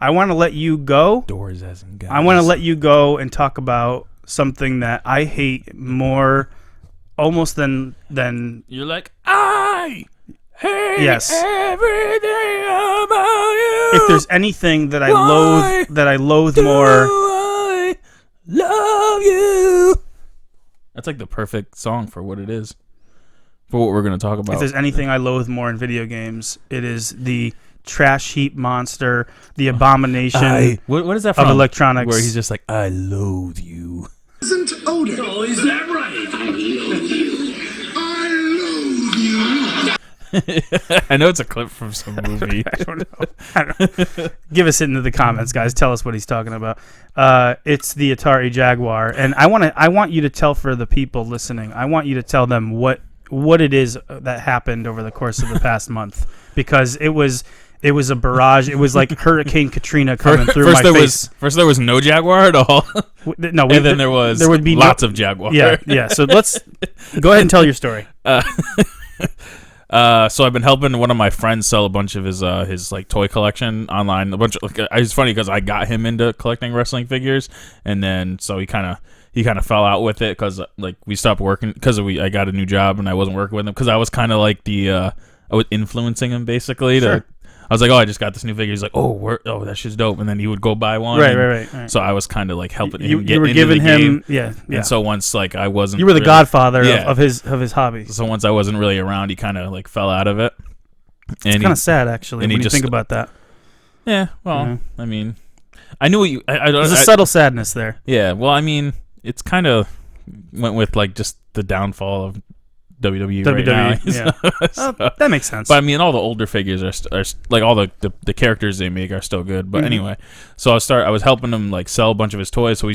I want to let you go. Doors as in guys. I want to let you go and talk about something that I hate more, almost than You're like, I hate yes. everything about you. If there's anything that I loathe more. I love you. That's like the perfect song for what it is. For what we're going to talk about. If there's anything I loathe more in video games, it is the trash heap monster, the abomination what is that from? of electronics. Where he's just like, I loathe you. Isn't Odin? Oh, is that right? I loathe you. I loathe you. I know it's a clip from some movie. I don't know. Give us it into the comments, guys. Tell us what he's talking about. It's the Atari Jaguar, and I want you to tell for the people listening. I want you to tell them what it is that happened over the course of the past month, because it was a barrage. It was like Hurricane Katrina coming through my face. First there was no Jaguar at all. No, and then there would be lots of Jaguar. Yeah. So let's go ahead and tell your story. So I've been helping one of my friends sell a bunch of his like toy collection online. It's funny because I got him into collecting wrestling figures, and then so he kind of fell out with it because like we stopped working because I got a new job and I wasn't working with him because I was kind of like I was influencing him basically. Sure. I was like, oh, I just got this new figure. He's like, oh, that shit's dope, and then he would go buy one. Right. So I was kind of like helping him You get were into giving the game. him, yeah. And so once like I wasn't, you were the really, godfather of his hobbies. So once I wasn't really around, he kind of like fell out of it. And it's kind of sad actually when you think about that. Yeah. Well, I mean, I knew what you. There's a subtle sadness there. Yeah. Well, I mean, it's kind of went with like just the downfall of WWE right now. Yeah. So, that makes sense. But I mean, all the older figures are like all the characters they make are still good. But anyway, so I was helping him like sell a bunch of his toys. So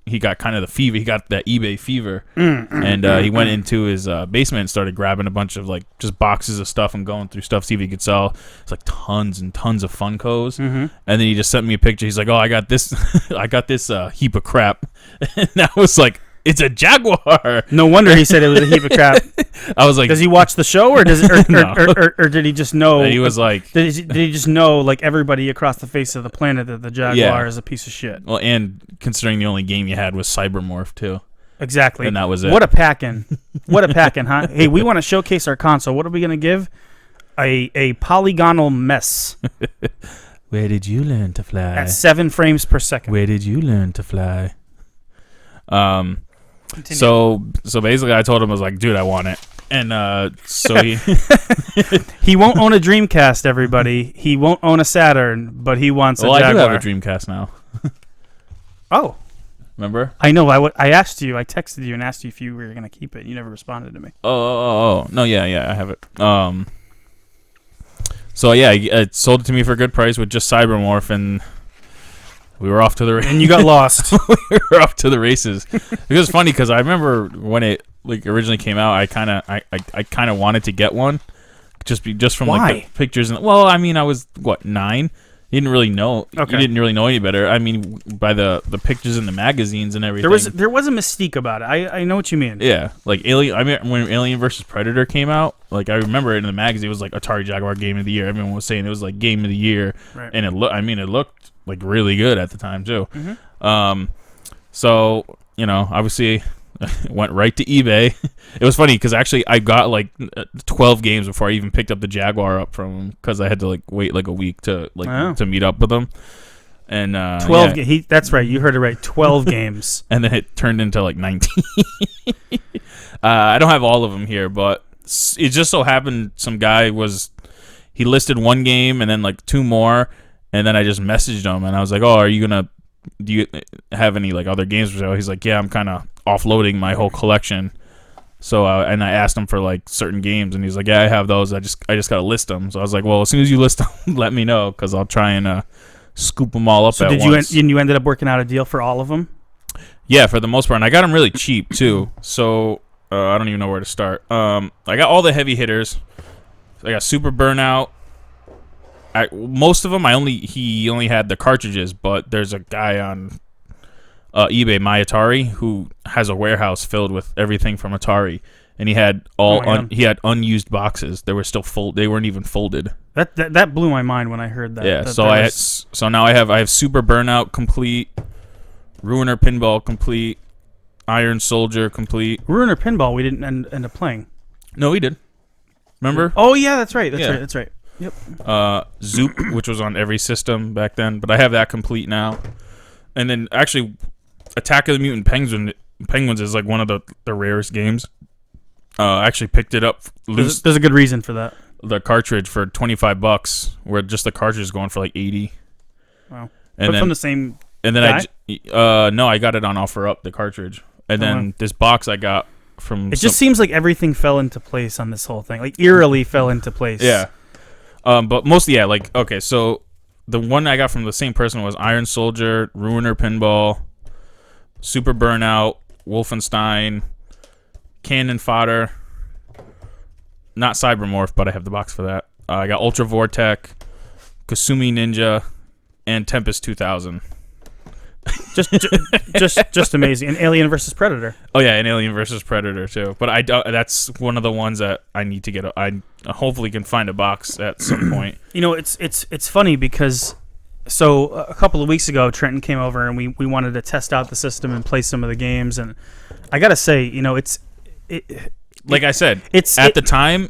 he got kind of the fever. He got that eBay fever, and he went into his basement and started grabbing a bunch of like just boxes of stuff and going through stuff, see if he could sell. It's like tons and tons of Funkos, and then he just sent me a picture. He's like, "Oh, I got this, heap of crap," and I was like, "It's a Jaguar." No wonder he said it was a heap of crap. I was like, does he watch the show, or or did he just know? And he was like, did he just know like everybody across the face of the planet that the Jaguar is a piece of shit? Well, and considering the only game you had was Cybermorph too. Exactly. And that was it. What a packin'. Huh? Hey, we want to showcase our console. What are we gonna give? A polygonal mess. Where did you learn to fly? At 7 frames per second. Where did you learn to fly? So basically I told him, I was like, dude, I want it. And so he won't own a Dreamcast, everybody. He won't own a Saturn, but he wants a Jaguar. I do have a Dreamcast now. Oh. Remember? I know. I asked you. I texted you and asked you if you were going to keep it. You never responded to me. Oh. No, yeah, I have it. So yeah, it sold it to me for a good price with just Cybermorph, and we were off to the races. And you got lost. We were off to the races. It was funny because I remember when it like originally came out, I kind of wanted to get one, just from like the pictures. Well, I mean, I was 9. You didn't really know. Okay. You didn't really know any better. I mean, by the pictures in the magazines and everything. There was a mystique about it. I know what you mean. Yeah, like Alien. I mean, when Alien vs Predator came out, like I remember it in the magazine. It was like Atari Jaguar Game of the Year. Everyone was saying it was like Game of the Year, right. And it looked like really good at the time too. Mm-hmm. So obviously. Went right to eBay. It was funny because actually I got like 12 games before I even picked up the Jaguar up from him because I had to like wait like a week to to meet up with him. And 12. Yeah. That's right. You heard it right. 12 games. And then it turned into like 19. I don't have all of them here, but it just so happened some guy he listed one game and then like 2 more, and then I just messaged him and I was like, "Oh, do you have any like other games for sale?" He's like, "Yeah, I'm kind of offloading my whole collection." So and I asked him for like certain games, and he's like, "Yeah, I have those. I just gotta list them." So I was like, "Well, as soon as you list them, let me know because I'll try and scoop them all up at once." So you ended up working out a deal for all of them? Yeah, for the most part, and I got them really cheap too. So I don't even know where to start. I got all the heavy hitters. I got Super Burnout. Most of them, he only had the cartridges, but there's a guy on eBay, My Atari, who has a warehouse filled with everything from Atari, and he had he had unused boxes. They were still they weren't even folded. That blew my mind when I heard that. Yeah, so now I have Super Burnout complete, Ruiner Pinball complete, Iron Soldier complete. Ruiner Pinball we didn't end up playing. No, we did. Remember? Oh yeah, that's right. Yeah. That's right. Yep. Zoop, which was on every system back then, but I have that complete now. And then actually, Attack of the Mutant Penguins is like one of the rarest games. I actually picked it up loose. There's a good reason for that. The cartridge for $25, where just the cartridge is going for like $80. Wow. And but then, from the same. And then guy? No, I got it on offer up, the cartridge. And then this box I got from. It just seems like everything fell into place on this whole thing. Like eerily fell into place. Yeah. But mostly, yeah. Like, okay, so the one I got from the same person was Iron Soldier, Ruiner Pinball, Super Burnout, Wolfenstein, Cannon Fodder. Not Cybermorph, but I have the box for that. I got Ultra Vortec, Kasumi Ninja, and Tempest 2000. just amazing. And Alien vs Predator. Oh yeah, and Alien vs Predator too. But I don't. That's one of the ones that I need to get. I hopefully can find a box at some point. You know, it's funny because so a couple of weeks ago, Trenton came over and we wanted to test out the system and play some of the games. And I gotta say, you know, like I said, the time,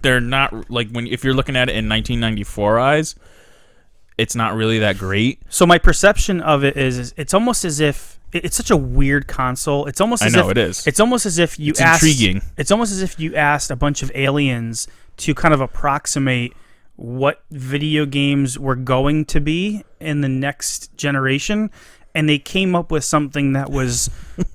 they're not like if you're looking at it in 1994 eyes, it's not really that great. So my perception of it is it's almost as if it's such a weird console. It's almost as if it is. It's almost as if you asked. Intriguing. It's almost as if you asked a bunch of aliens to kind of approximate what video games were going to be in the next generation, and they came up with something that was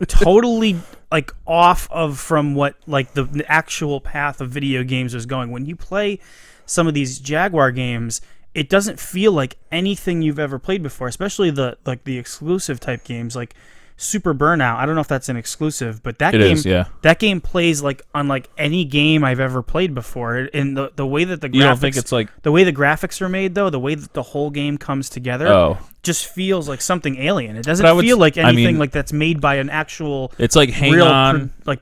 totally like off from what like the actual path of video games was going. When you play some of these Jaguar games, it doesn't feel like anything you've ever played before, especially the exclusive type games like Super Burnout. I don't know if that's an exclusive, but that game plays like unlike any game I've ever played before. And the way that the graphics, you don't think it's like the way the graphics are made though, the way that the whole game comes together, just feels like something alien. It doesn't feel like anything like that's made by an actual. It's like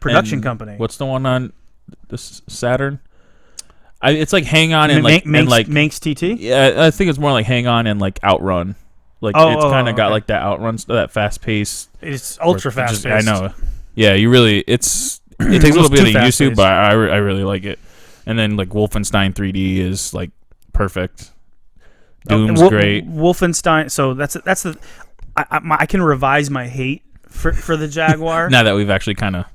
production company. What's the one on this Saturn? It's like Hang On and Manx TT. Yeah, I think it's more like Hang On and like Outrun. Like it's kind of got like that Outrun, that fast pace. It's ultra fast paced. I know. Yeah, it takes a little bit of getting used to, but I really like it. And then like Wolfenstein 3D is like perfect. Doom's great. Wolfenstein. So that's I can revise my hate for the Jaguar now that we've actually kind of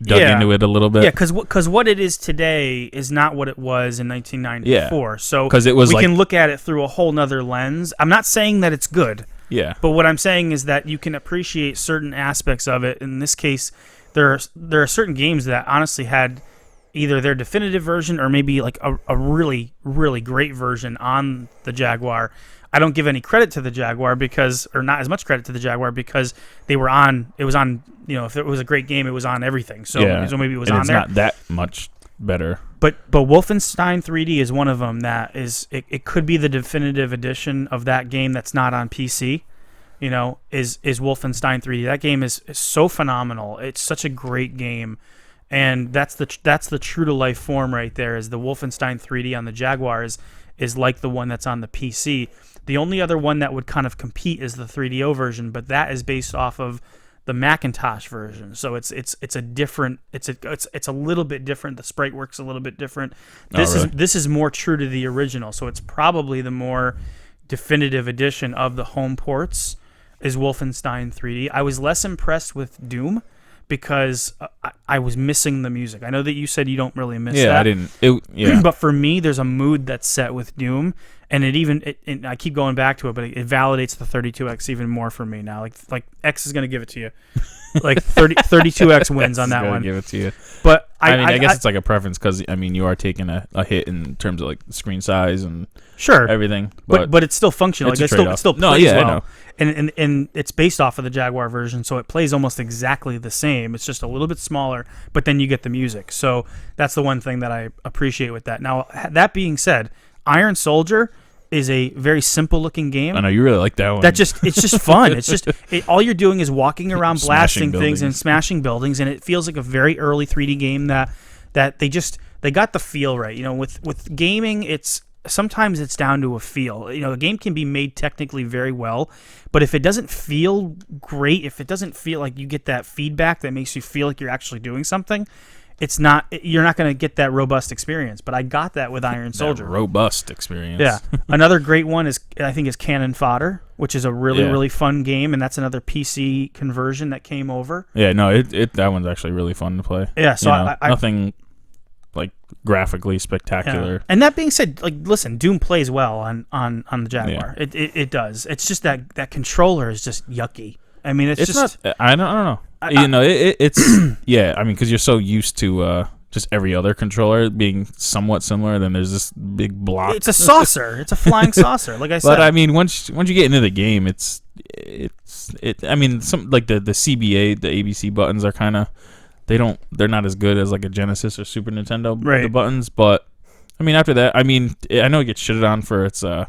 dug into it a little bit. Yeah, because what it is today is not what it was in 1994. Yeah. So we can look at it through a whole nother lens. I'm not saying that it's good. Yeah. But what I'm saying is that you can appreciate certain aspects of it. In this case, there are certain games that honestly had either their definitive version or maybe like a really, really great version on the Jaguar. I don't give any credit to the Jaguar or not as much credit to the Jaguar because it was on, if it was a great game, it was on everything. So maybe it was on there. It's not that much better. But Wolfenstein 3D is one of them that it could be the definitive edition of that game that's not on PC. Is Wolfenstein 3D. That game is so phenomenal. It's such a great game. And that's the true to life form right there. Is the Wolfenstein 3D on the Jaguar is like the one that's on the PC. The only other one that would kind of compete is the 3DO version, but that is based off of the Macintosh version. So it's a little bit different. The sprite works a little bit different. This is more true to the original. So it's probably the more definitive edition of the home ports is Wolfenstein 3D. I was less impressed with Doom because I was missing the music. I know that you said you don't really miss that. Yeah, I didn't. But for me, there's a mood that's set with Doom, and and I keep going back to it, but it validates the 32X even more for me now. Like X is going to give it to you. Like 32X wins on that one. Give it to you. But I guess it's like a preference because you are taking a hit in terms of like screen size and everything. But it's still functional. It's like it still plays well. I know. And it's based off of the Jaguar version, so it plays almost exactly the same. It's just a little bit smaller, but then you get the music. So that's the one thing that I appreciate with that. Now, that being said, Iron Soldier is a very simple looking game. I know you really like that one. It's just fun. It's just all you're doing is walking around, blasting things and smashing buildings, and it feels like a very early 3D game that they got the feel right. With gaming, sometimes it's down to a feel. A game can be made technically very well, but if it doesn't feel great, if it doesn't feel like you get that feedback that makes you feel like you're actually doing something, you're not going to get that robust experience. But I got that with Iron Soldier. Robust experience. Yeah. Another great one is Cannon Fodder, which is a really, really fun game, and that's another PC conversion that came over. Yeah, no, that one's actually really fun to play. Yeah, so nothing like graphically spectacular. Yeah. And that being said, listen, Doom plays well on the Jaguar. Yeah. It does. It's just that controller is just yucky. I mean, it's just not. I don't know. It's yeah. I mean, because you're so used to just every other controller being somewhat similar. Then there's this big block. It's a saucer. It's a flying saucer. Like I said. But I mean, once you get into the game, I mean, some like the CBA, the ABC buttons are kind of they're not as good as like a Genesis or Super Nintendo the buttons. But I mean, after that, I mean, I know it gets shitted on for its the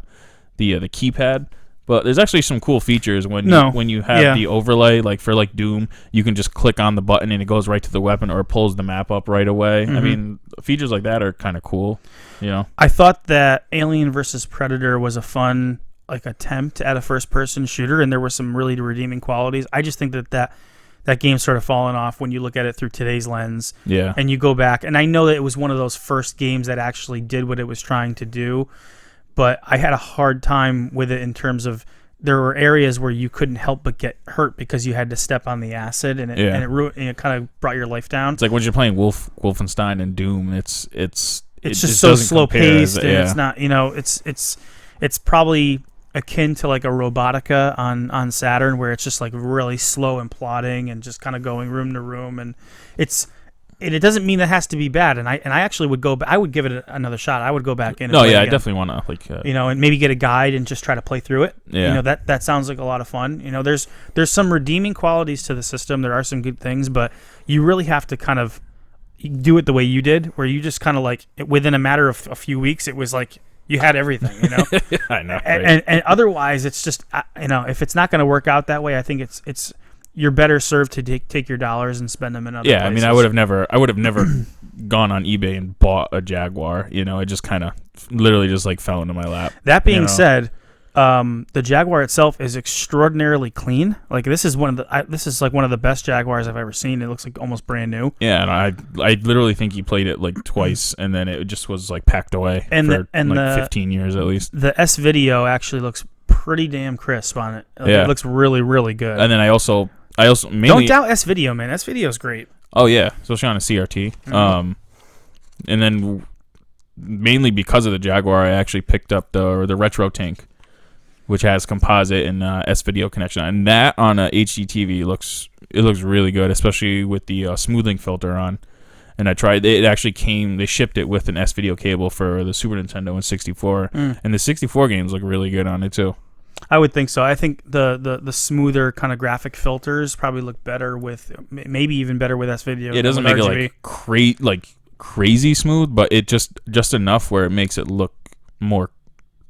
keypad. But there's actually some cool features when you have the overlay, like for like Doom, you can just click on the button and it goes right to the weapon, or it pulls the map up right away. Mm-hmm. I mean, features like that are kind of cool. I thought that Alien vs. Predator was a fun attempt at a first-person shooter, and there were some really redeeming qualities. I just think that game's sort of fallen off when you look at it through today's lens. Yeah. And you go back, and I know that it was one of those first games that actually did what it was trying to do. But I had a hard time with it in terms of there were areas where you couldn't help but get hurt because you had to step on the acid, and it kind of brought your life down. It's like when you're playing Wolfenstein and Doom, it's just so slow paced, and it's not it's probably akin to like a Robotica on Saturn, where it's just like really slow and plodding and just kind of going room to room, and it doesn't mean that has to be bad, and I actually would I would give it another shot. I would go back in. I definitely want to and maybe get a guide and just try to play through it. Yeah. That sounds like a lot of fun. There's some redeeming qualities to the system. There are some good things, but you really have to kind of do it the way you did, where you just kind of like within a matter of a few weeks, it was like you had everything. I know. And otherwise, it's just if it's not going to work out that way, I think it's. You're better served to take your dollars and spend them in other places. I mean, I would have never gone on eBay and bought a Jaguar. It just kind of literally just like fell into my lap. That being said, the Jaguar itself is extraordinarily clean. Like this is one of the best Jaguars I've ever seen. It looks like almost brand new. Yeah, and I literally think he played it like twice, and then it just was like packed away for 15 years at least. The S video actually looks pretty damn crisp on it. It looks really, really good. And then I also mainly don't doubt S video, man. S video is great. Oh yeah, especially on a CRT. Mm-hmm. And then mainly because of the Jaguar, I actually picked up the Retro Tank, which has composite and S video connection, and that on a HD TV looks really good, especially with the smoothing filter on. And I tried. It actually came. They shipped it with an S video cable for the Super Nintendo and 64, and the 64 games look really good on it too. I would think so. I think the smoother kind of graphic filters probably look better with, maybe even better with S video. It doesn't make it crazy smooth, but it just enough where it makes it look more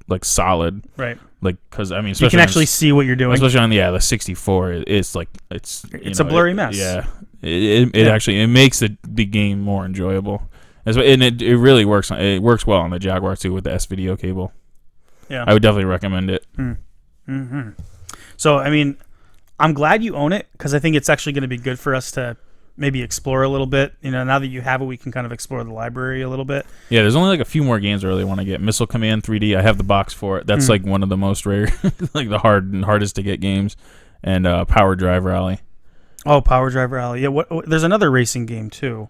like solid. Right. Like, because I mean, you can actually see what you're doing. Especially on the 64, it's a blurry mess. It actually makes the game more enjoyable, and it really works. It works well on the Jaguar too with the S video cable. Yeah, I would definitely recommend it. Mm-hmm. So I mean, I'm glad you own it, because I think it's actually going to be good for us to maybe explore a little bit. Now that you have it, we can kind of explore the library a little bit. Yeah, there's only like a few more games I really want to get. Missile Command 3D, I have the box for it. That's like one of the most rare, like the hardest to get games. And Power Drive Rally. Oh, Power Drive Rally. Yeah, there's another racing game too.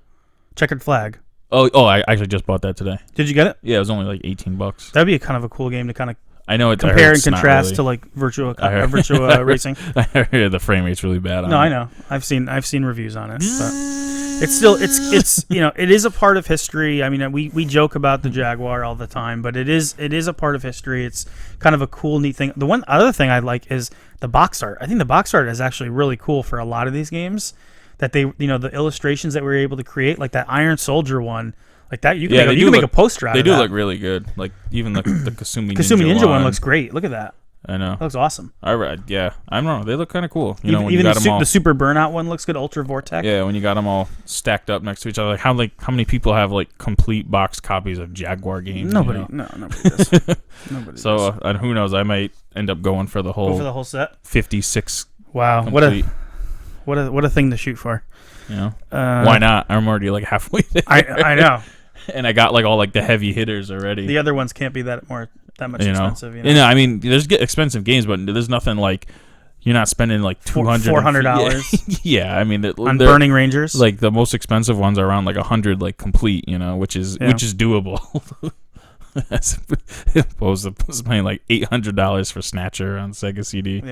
Checkered Flag. Oh, I actually just bought that today. Did you get it? Yeah, it was only like $18. That'd be a kind of a cool game to kind of I know it compare and contrast to like Virtua Racing. I heard the frame rate's really bad on it. No, I know. I've seen reviews on it. But it's still it is a part of history. I mean, we joke about the Jaguar all the time, but it is a part of history. It's kind of a cool, neat thing. The one other thing I like is the box art. I think the box art is actually really cool for a lot of these games. That they, the illustrations that we were able to create, like that Iron Soldier one. Like that, you can, Yeah, make, they you do can make look- a poster out They of do that. look really good. Like even the Kasumi Kasumi Ninja one one looks great. Look at that. I know. That looks awesome. I read. Yeah, I don't know. They look kind of cool. You know, Even, when you even got them all. the Super Burnout one looks good. Ultra Vortex. Yeah, when you got them all stacked up next to each other, like how many people have like complete boxed copies of Jaguar games? Nobody. You know? No, nobody does. Nobody So does. who knows? I might end up going for the Go for whole the whole set. 56 Wow, complete. what a thing to shoot for. You know, Uh, why not? I'm already like halfway there. I know. And I got like all like the heavy hitters already. The other ones can't be that much you know? expensive. You know? You know, I mean, there's expensive games, but there's nothing like you're not spending like $400. Yeah, I mean, On Burning Rangers. like the most expensive ones are around like 100 like complete, you know, which is doable. As opposed to paying like $800 for Snatcher on Sega CD.